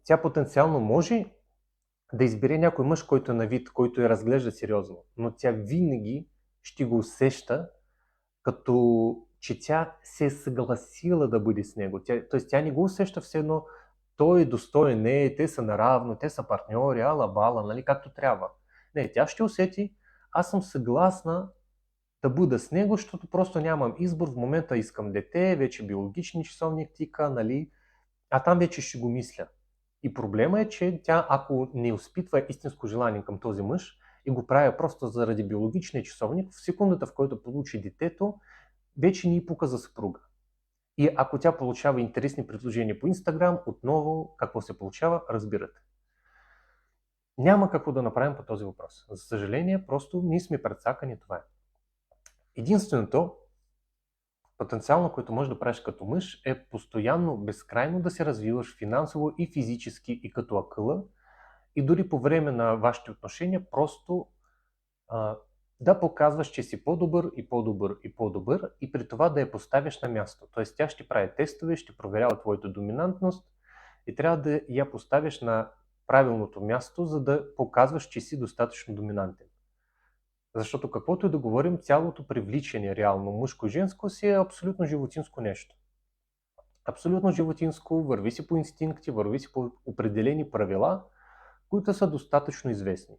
тя потенциално може да избере някой мъж, който е на вид, който я разглежда сериозно, но тя винаги ще го усеща, като че тя се е съгласила да бъде с него. Тоест тя не го усеща все едно, той е достоен, не, те са наравно, те са партньори, ала бала, нали, както трябва. Не, тя ще усети, аз съм съгласна да бъда с него, защото просто нямам избор, в момента искам дете, вече биологични часовник тика, нали, а там вече ще го мисля. И проблема е, че тя, ако не изпитва истинско желание към този мъж и го прави просто заради биологичния часовник, в секундата, в който получи детето, вече ни пука за съпруга. И ако тя получава интересни предложения по Инстаграм, отново какво се получава, разбирате. Няма какво да направим по този въпрос. За съжаление, просто ние сме прецакани, това е. Единственото потенциално, което можеш да правиш като мъж, е постоянно, безкрайно да се развиваш финансово и физически и като акъла, и дори по време на вашите отношения просто да показваш, че си по-добър и по-добър и по-добър, и при това да я поставяш на място. Тоест тя ще прави тестове, ще проверява твоята доминантност и трябва да я поставяш на правилното място, за да показваш, че си достатъчно доминантен. Защото каквото и да говорим, цялото привличане реално мъжко и женско си е абсолютно животинско нещо. Абсолютно животинско, върви си по инстинкти, върви си по определени правила, които са достатъчно известни.